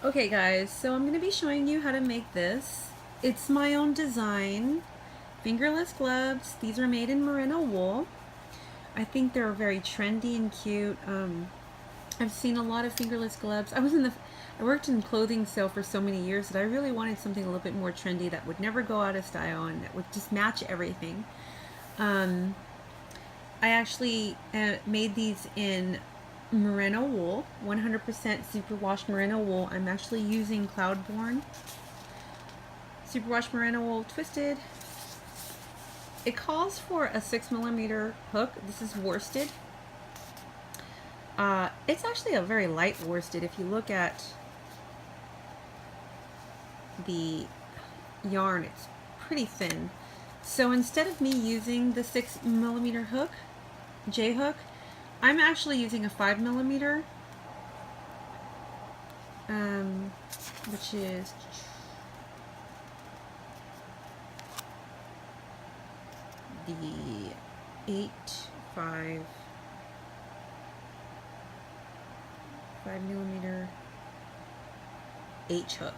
Okay guys, so I'm going to be showing you how to make this. It's my own design. Fingerless gloves. These are made in Merino wool. I think they're very trendy and cute. I've seen a lot of fingerless gloves. I worked in clothing sale for so many years that I really wanted something a little bit more trendy that would never go out of style and that would just match everything. I actually made these in merino wool, 100% superwash merino wool. I'm actually using Cloudborne superwash merino wool twisted. It calls for a 6mm hook. This is worsted. It's actually a very light worsted. If you look at the yarn, it's pretty thin. So instead of me using the 6mm hook, J hook, I'm actually using a 5mm, which is the 5mm H hook.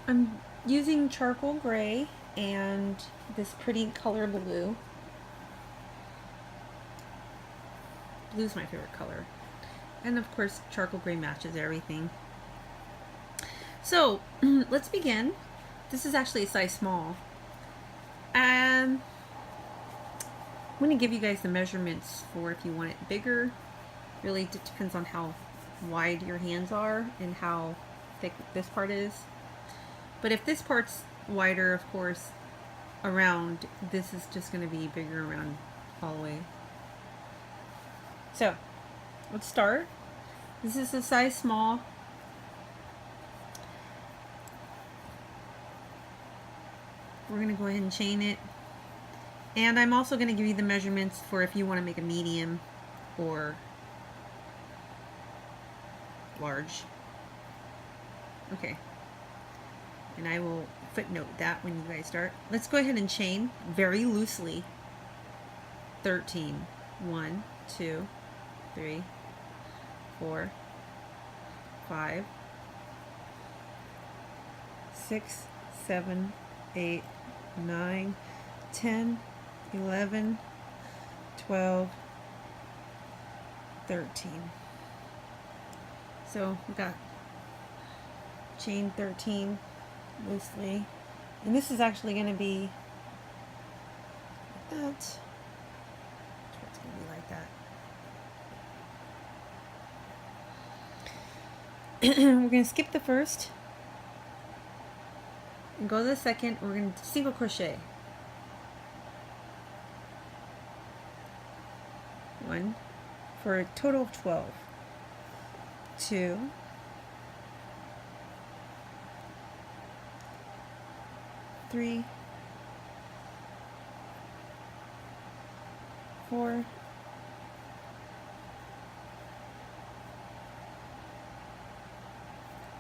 I'm using charcoal gray and this pretty color blue. Blue's my favorite color. And of course, charcoal gray matches everything. So, let's begin. This is actually a size small. And I'm going to give you guys the measurements for if you want it bigger. Really, it depends on how wide your hands are and how thick this part is. But if this part's wider, of course, around, this is just going to be bigger around all the way. So, let's start. This is a size small. We're going to go ahead and chain it. And I'm also going to give you the measurements for if you want to make a medium or large. Okay. And I will footnote that when you guys start. Let's go ahead and chain very loosely. 13. 1, 2, 3, 4, 5, 6, 7, 8, 9, 10, 11, 12, 13. So we got chain 13 loosely, and this is actually going to be like that. It's going to be like that. We're going to skip the first and go to the second. We're going to single crochet. 1 for a total of 12. 2, 3, 4,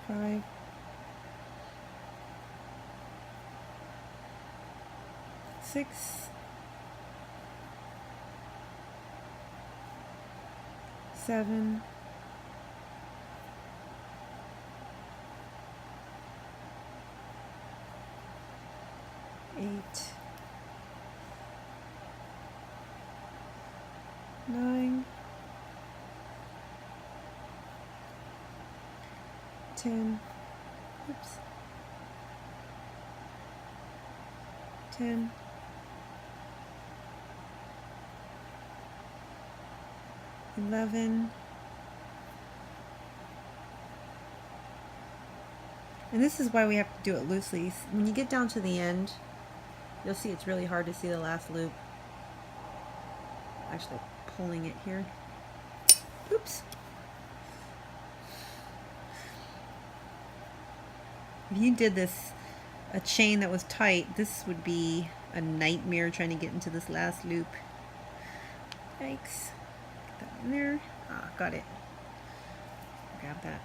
5, 6, 7, 8, 9, 10, oops, 10, 11, and this is why we have to do it loosely. When you get down to the end, you'll see it's really hard to see the last loop. Actually pulling it here. Oops. If you did this, a chain that was tight, this would be a nightmare trying to get into this last loop. Yikes. Get that in there. Ah, got it. Grab that.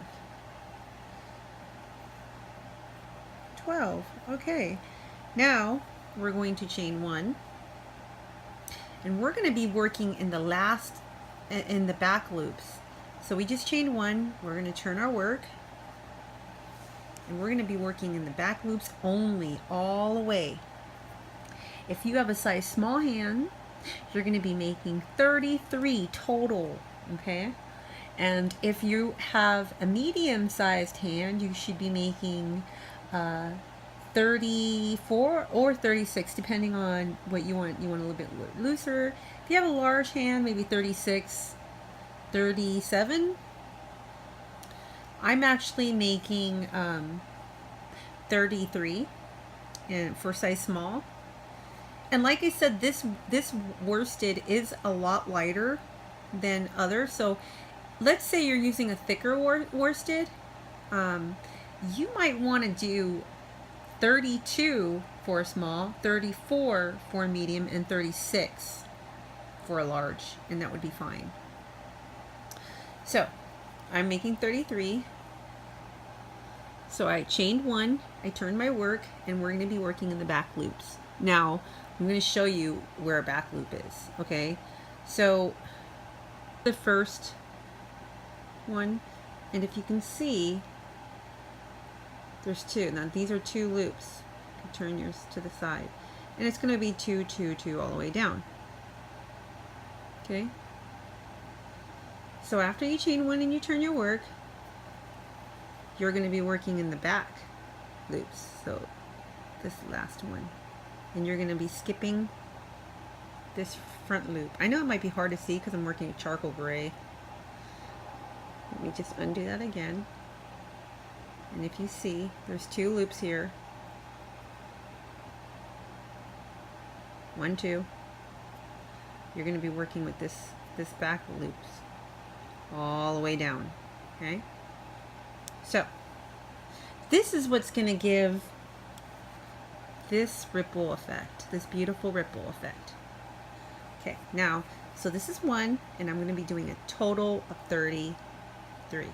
12. Okay. Now we're going to chain 1. And we're going to be working in the back loops. So we just chained one. We're going to turn our work, and we're going to be working in the back loops only, all the way. If you have a size small hand, you're going to be making 33 total, okay? And if you have a medium-sized hand, you should be making 34 or 36, depending on what you want. You want a little bit looser. If you have a large hand, maybe 36, 37. I'm actually making 33 and for size small. And like I said, this worsted is a lot lighter than others. So let's say you're using a thicker worsted. You might want to do 32 for a small, 34 for a medium, and 36 for a large, and that would be fine. So I'm making 33. So I chained one, I turned my work, and we're going to be working in the back loops. Now I'm going to show you where a back loop is, okay? So the first one, and if you can see, there's two. Now these are two loops. You can turn yours to the side, and it's going to be 2, 2, 2 all the way down. Okay? So after you chain one and you turn your work, you're going to be working in the back loops. So this last one. And you're going to be skipping this front loop. I know it might be hard to see because I'm working with charcoal gray. Let me just undo that again. And if you see, there's two loops here. 1, 2. You're going to be working with this back loops all the way down. Okay? So this is what's going to give this ripple effect, this beautiful ripple effect. Okay, now, so this is one, and I'm going to be doing a total of 33.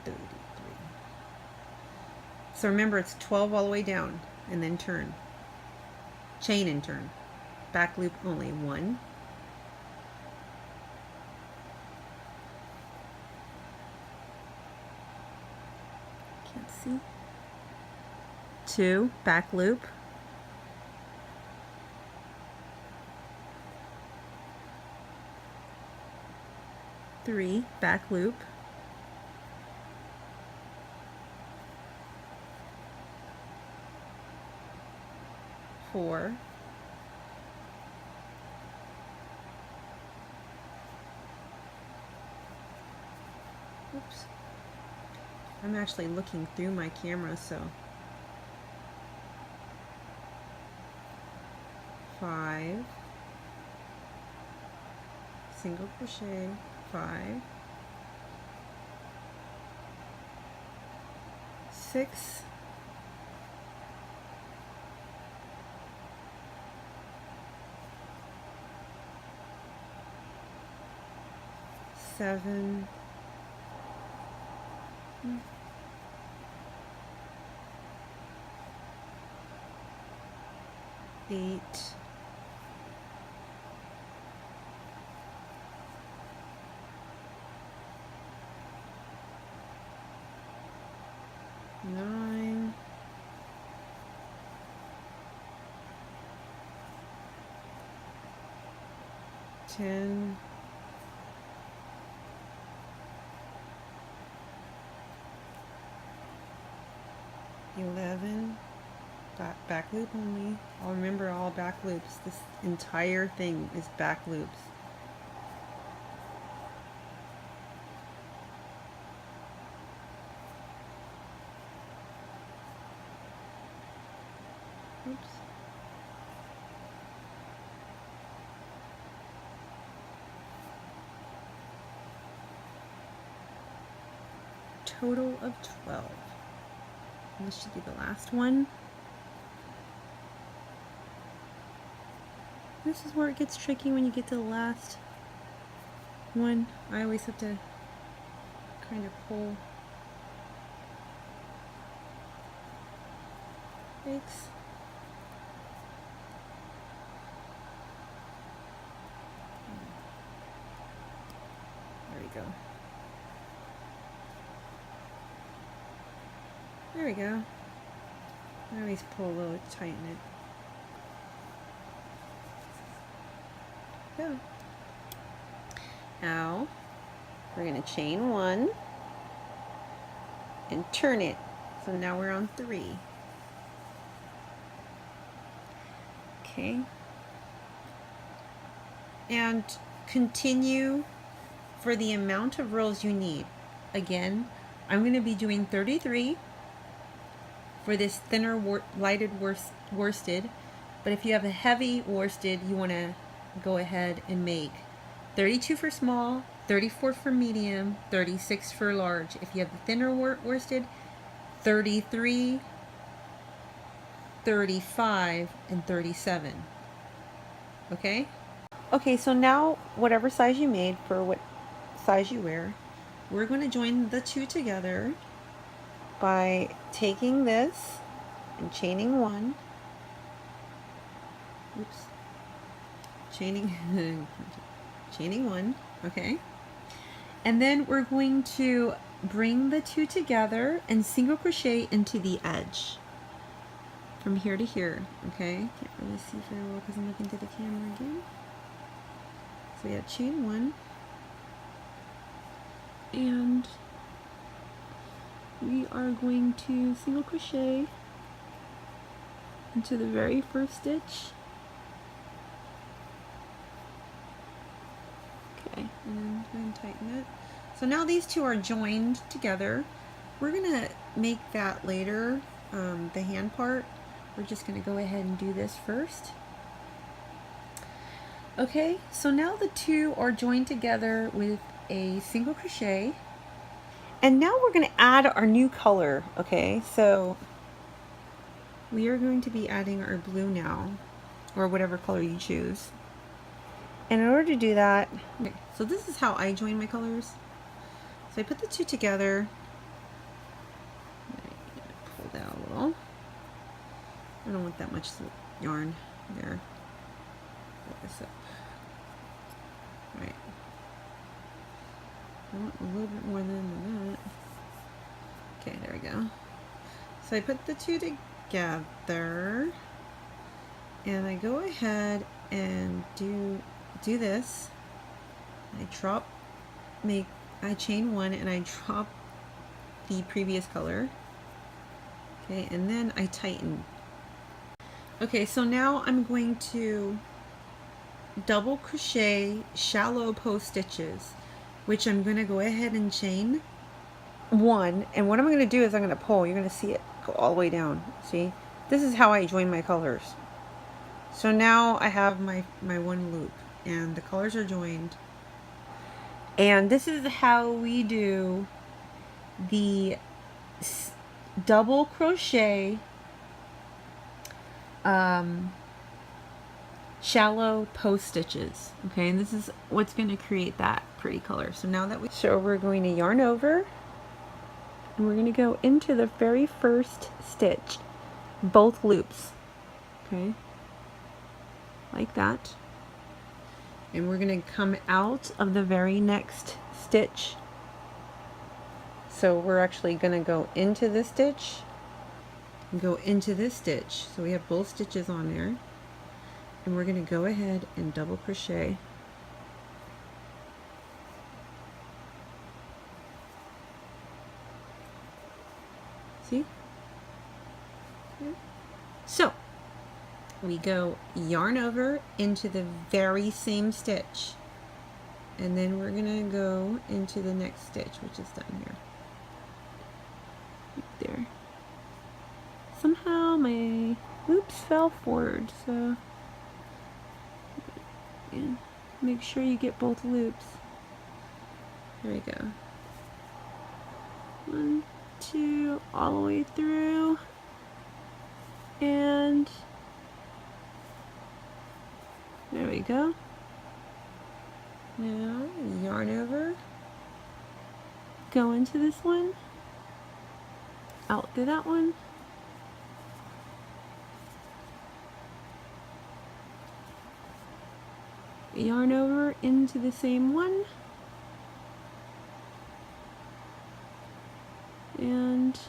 33. So remember, it's 12 all the way down, and then turn. Chain and turn. Back loop only. 1. Can't see. 2, back loop. 3, back loop. 4, oops, I'm actually looking through my camera, so 5, single crochet, 5, 6, 7, 8, 9, 10, 11, back loop only. I'll remember all back loops. This entire thing is back loops. Oops. Total of 12. And this should be the last one. This is where it gets tricky when you get to the last one. I always have to kind of pull. Thanks. go. There we go. I always pull a little, tighten it. Go. Now we're going to chain 1 and turn it. So now we're on 3. Okay. And continue for the amount of rows you need. Again, I'm going to be doing 33 for this thinner lighted worsted, but if you have a heavy worsted, you want to go ahead and make 32 for small, 34 for medium, 36 for large. If you have the thinner worsted, 33, 35, and 37. Okay? Okay, so now whatever size you made for what size you wear, we're going to join the two together by taking this and chaining 1. Oops. Chaining 1, okay? And then we're going to bring the 2 together and single crochet into the edge from here to here, okay? Can't really see very well because I'm looking to the camera again. So yeah, chain 1, and we are going to single crochet into the very first stitch. Okay, and then go ahead and tighten it. So now these 2 are joined together. We're gonna make that later, the hand part. We're just gonna go ahead and do this first. Okay, so now the 2 are joined together with a single crochet. And now we're going to add our new color, okay? So we are going to be adding our blue now, or whatever color you choose. And in order to do that, okay, so this is how I join my colors. So I put the 2 together. Pull that a little. I don't want that much yarn there. Pull this up. Right. I want a little bit more than that. Okay, there we go. So I put the 2 together, and I go ahead and do this. I chain 1 and I drop the previous color. Okay, and then I tighten. Okay, so now I'm going to double crochet shallow post stitches, which I'm going to go ahead and chain 1, and what I'm going to do is I'm going to pull. You're going to see it go all the way down. See, this is how I join my colors. So now I have my 1 loop and the colors are joined, and this is how we do the double crochet shallow post stitches. Okay, and this is what's going to create that pretty color. So now that we're going to yarn over, and we're going to go into the very first stitch, both loops, okay, like that, and we're going to come out of the very next stitch. So we're actually going to go into this stitch and go into this stitch, so we have both stitches on there, and we're going to go ahead and double crochet. See? Okay. So we go yarn over into the very same stitch, and then we're gonna go into the next stitch, which is down here. Right there. Somehow my loops fell forward, so yeah, make sure you get both loops. There we go. 1, 2, all the way through, and there we go. Now yarn over, go into this one, out through that one, yarn over into the same one, and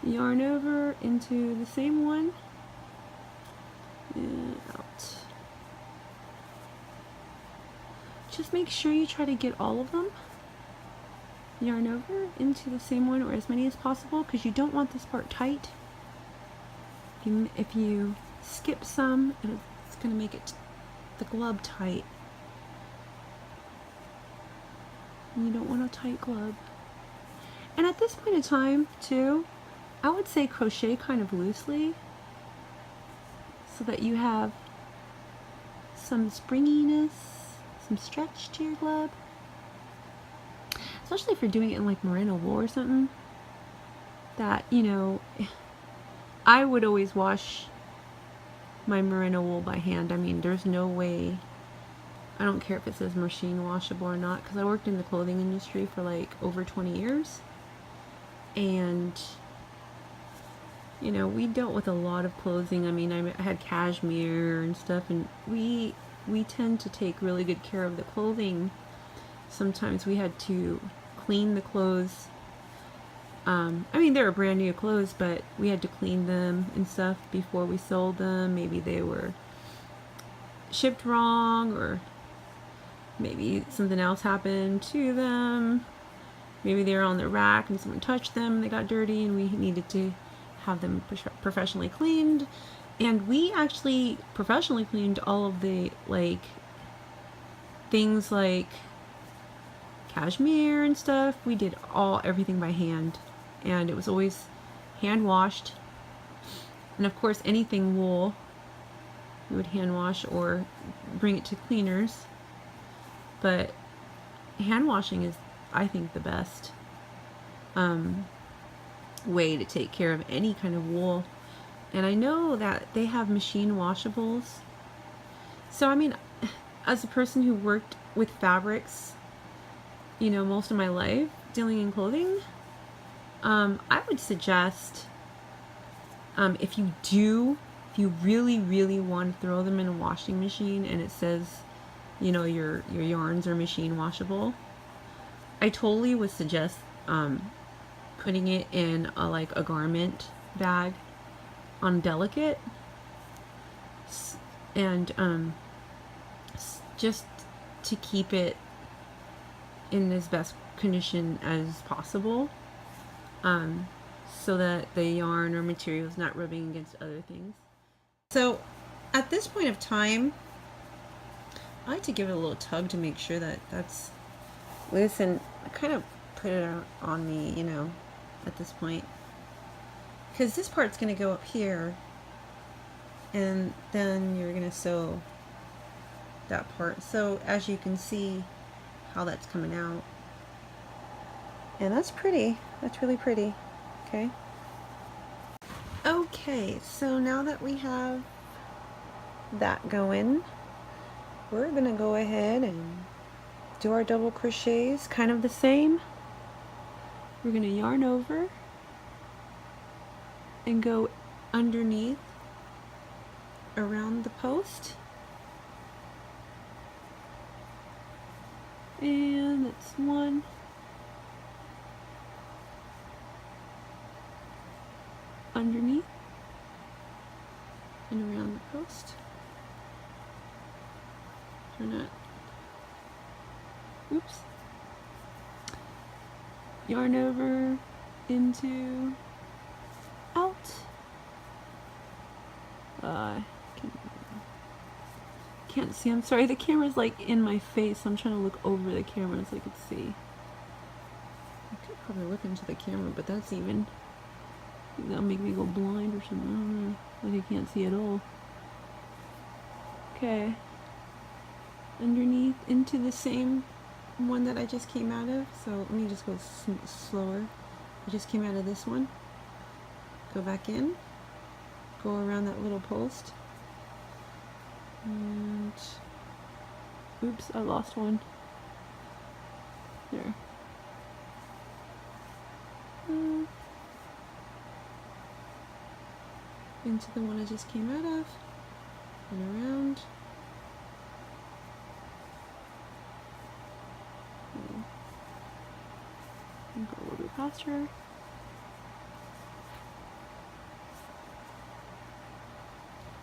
yarn over into the same one and out. Just make sure you try to get all of them. Yarn over into the same one, or as many as possible, because you don't want this part tight. If you skip some, it's going to make it the glove tight. And you don't want a tight glove. And at this point in time, too, I would say crochet kind of loosely, so that you have some springiness, some stretch to your glove. Especially if you're doing it in like merino wool or something. That, you know, I would always wash my merino wool by hand. I mean, there's no way, I don't care if it says machine washable or not, because I worked in the clothing industry for like over 20 years. And, you know, we dealt with a lot of clothing. I mean, I had cashmere and stuff, and we tend to take really good care of the clothing. Sometimes we had to clean the clothes. I mean, they were brand new clothes, but we had to clean them and stuff before we sold them. Maybe they were shipped wrong, or maybe something else happened to them. Maybe they were on the rack and someone touched them and they got dirty, and we needed to have them professionally cleaned. And we actually professionally cleaned all of the, like, things like cashmere and stuff. We did everything by hand, and it was always hand washed. And of course, anything wool, we would hand wash or bring it to cleaners. But hand washing is, I think, the best way to take care of any kind of wool. And I know that they have machine washables. So I mean, as a person who worked with fabrics, you know, most of my life dealing in clothing, I would suggest, if you really want to throw them in a washing machine and it says, you know, your yarns are machine washable, I totally would suggest putting it in like a garment bag on delicate, and just to keep it in as best condition as possible, so that the yarn or material is not rubbing against other things. So at this point of time, I like to give it a little tug to make sure that that's loose, and I kind of put it on me, you know, at this point, because this part's going to go up here, and then you're going to sew that part. So as you can see how that's coming out, and that's pretty. That's really pretty. Okay. Okay, so now that we have that going, we're going to go ahead and do our double crochets kind of the same. We're going to yarn over and go underneath around the post, and that's one, underneath and around the post. Turn it. Oops. Yarn over into out. Can't see. I'm sorry. The camera's like in my face. I'm trying to look over the camera so I could see. I could probably look into the camera, but that's even. That'll make me go blind or something. I don't know. Like I can't see at all. Okay. Underneath into the same one that I just came out of. So let me just go slower. I just came out of this one. Go back in. Go around that little post. And oops, I lost one. There. Into the one I just came out of, and around, faster.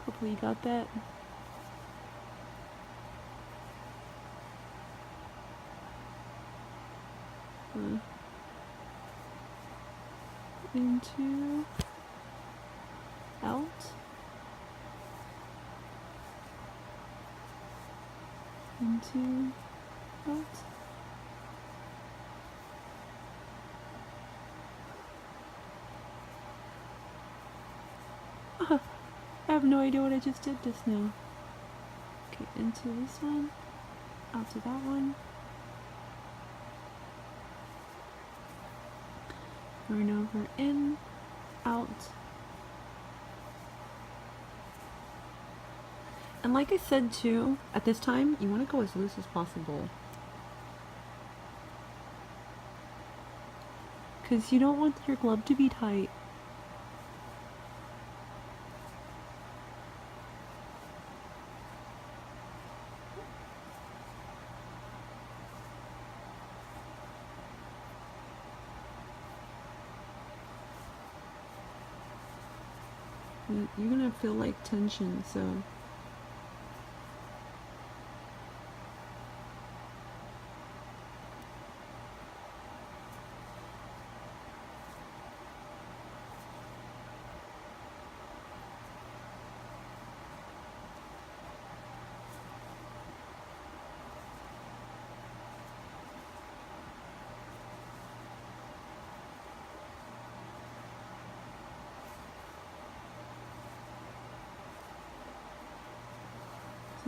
Hopefully you got that. Into, out, into, out. I have no idea what I just did just now. Okay, into this one, out to that one. Yarn over, in, out. And like I said too, at this time, you want to go as loose as possible. Because you don't want your glove to be tight. You're gonna feel like tension, so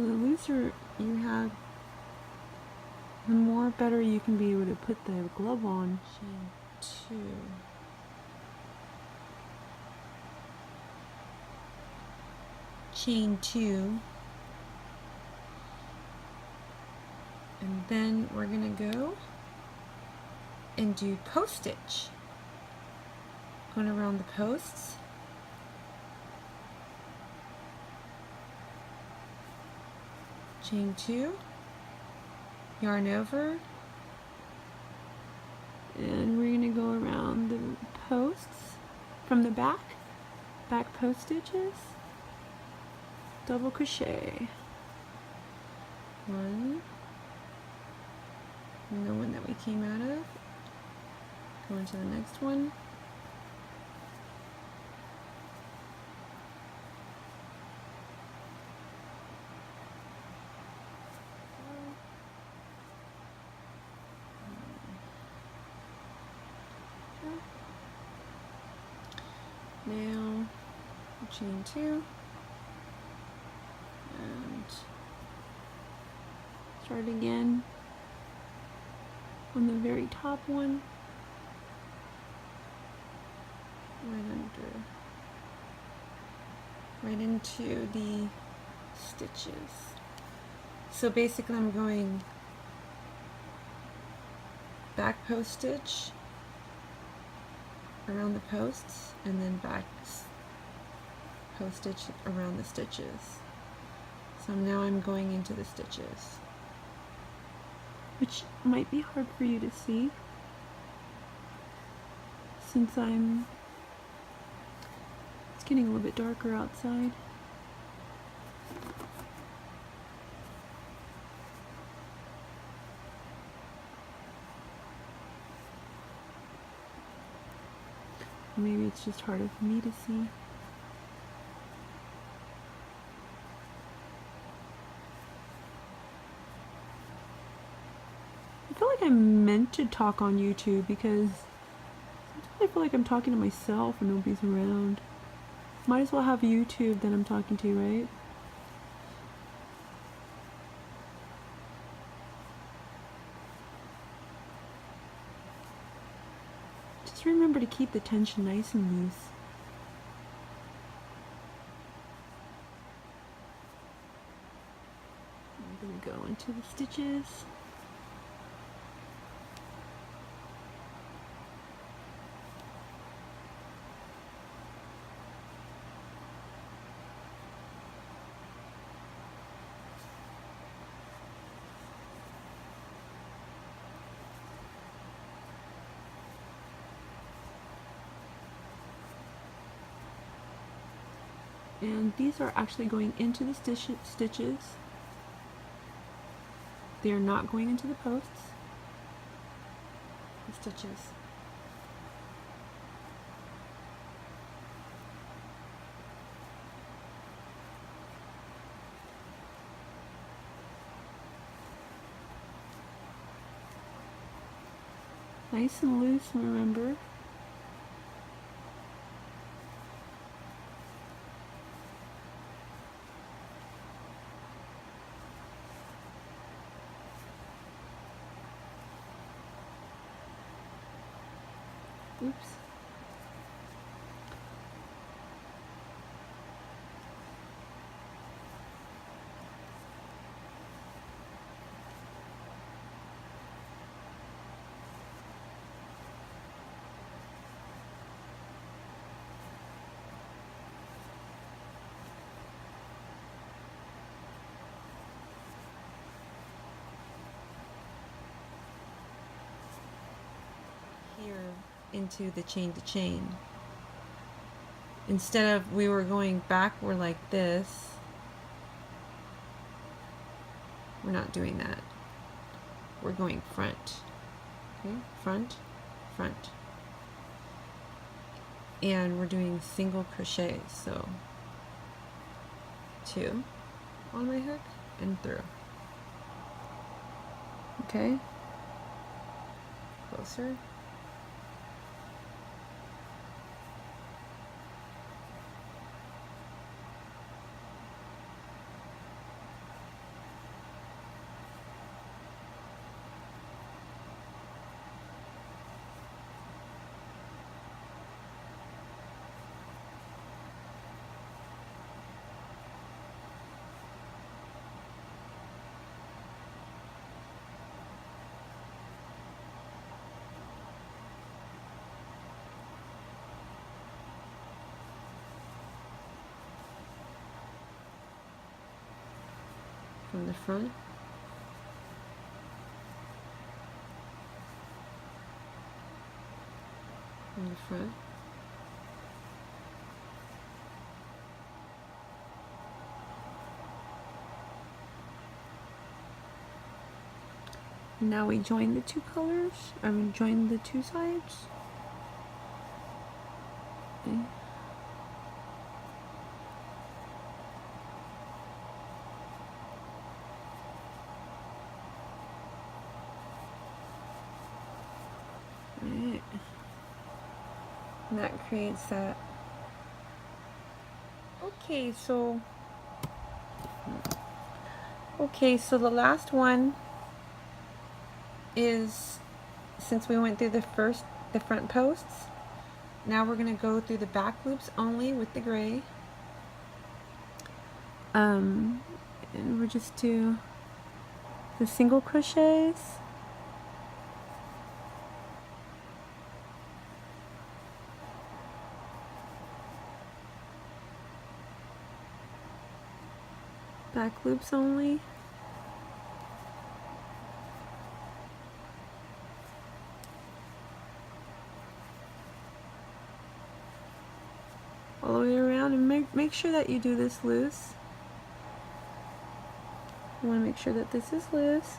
the looser you have, the more better you can be able to put the glove on. Chain 2. Chain 2. And then we're going to go and do post stitch. Going around the posts. Chain 2, yarn over, And we're gonna go around the posts from the back post stitches, double crochet. 1, and the one that we came out of, go into the next one, now chain 2 and Start again on the very top one. right into the stitches. So basically I'm going back post stitch around the posts and then back post stitch around the stitches. So now I'm going into the stitches. Which might be hard for you to see since it's getting a little bit darker outside. Maybe it's just harder for me to see. I feel like I'm meant to talk on YouTube because sometimes I feel like I'm talking to myself and nobody's around. Might as well have YouTube that I'm talking to, right? Just remember to keep the tension nice and loose. I'm going to go into the stitches. And these are actually going into the stitches. They are not going into the posts. The stitches. Nice and loose, remember. Oops. Here into the chain to chain. Instead of we were going backward like this, we're not doing that. We're going front. Okay, front, front. And we're doing single crochet, so 2 on my hook and through. Okay, closer. From the front. From the front. Now we join the two colors. I mean, join the two sides. Okay. Right. And that creates that. Okay, so the last one is, since we went through the front posts, now we're going to go through the back loops only with the gray. And we'll just do the single crochets. Back loops only. All the way around, and make sure that you do this loose. You want to make sure that this is loose.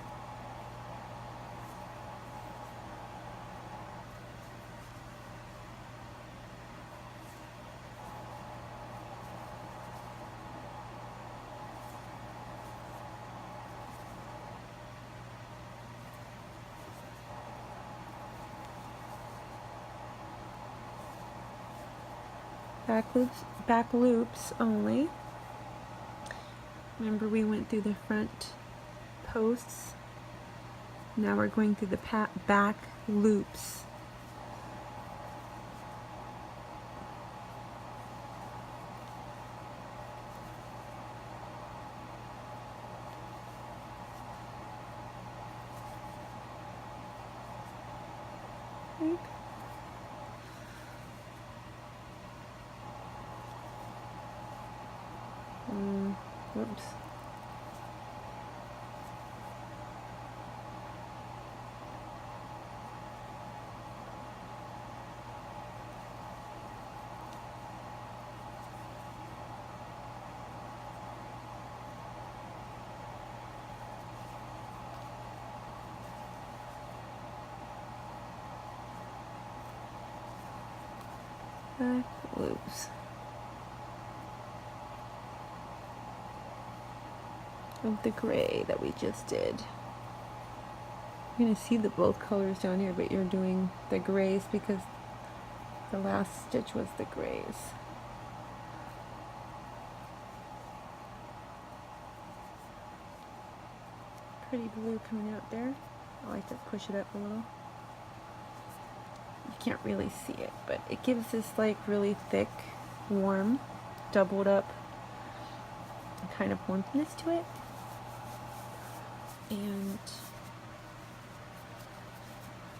Back loops only. Remember, we went through the front posts. Now we're going through the back loops. Okay. Whoops. back loops of the gray that we just did. You're going to see the both colors down here, but you're doing the grays because the last stitch was the grays. Pretty blue coming out there. I like to push it up a little. You can't really see it, but it gives this like really thick, warm, doubled up kind of warmthness to it. And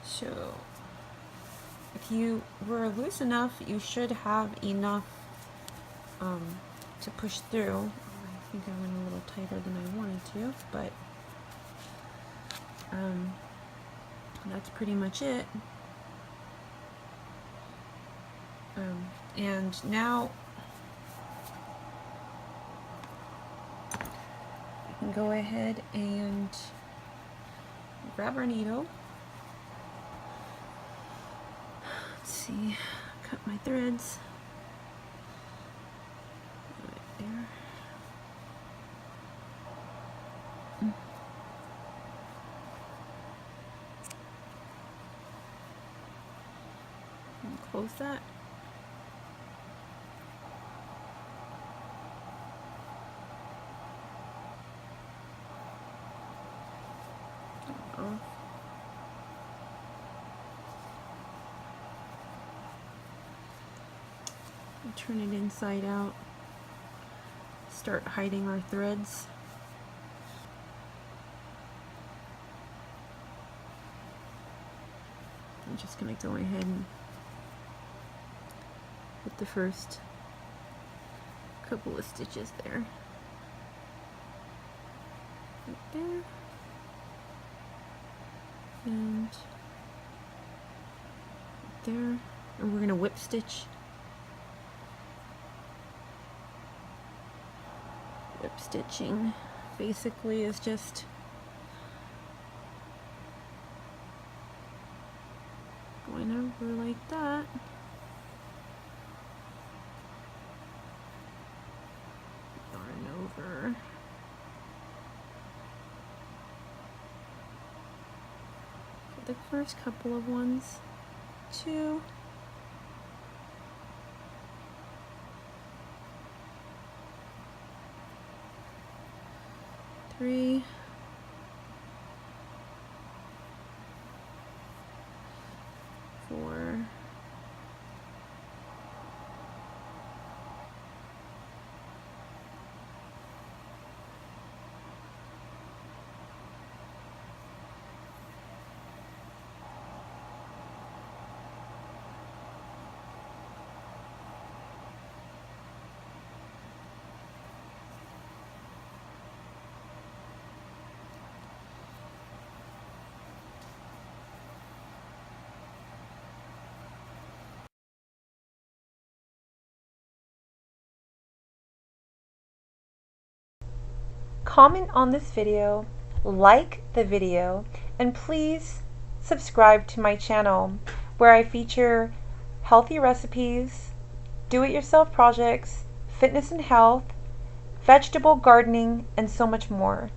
so if you were loose enough, you should have enough to push through. I think I went a little tighter than I wanted to, but that's pretty much it. And now I can go ahead and grab our needle. Let's see, cut my threads right there. And close that. Turn it inside out. Start hiding our threads. I'm just going to go ahead and put the first couple of stitches there. Right there. And right there. And we're going to whip stitch. Whip stitching basically is just going over like that. Yarn over. For the first couple of ones, 2. 3, 4, comment on this video, like the video, and please subscribe to my channel where I feature healthy recipes, do-it-yourself projects, fitness and health, vegetable gardening, and so much more.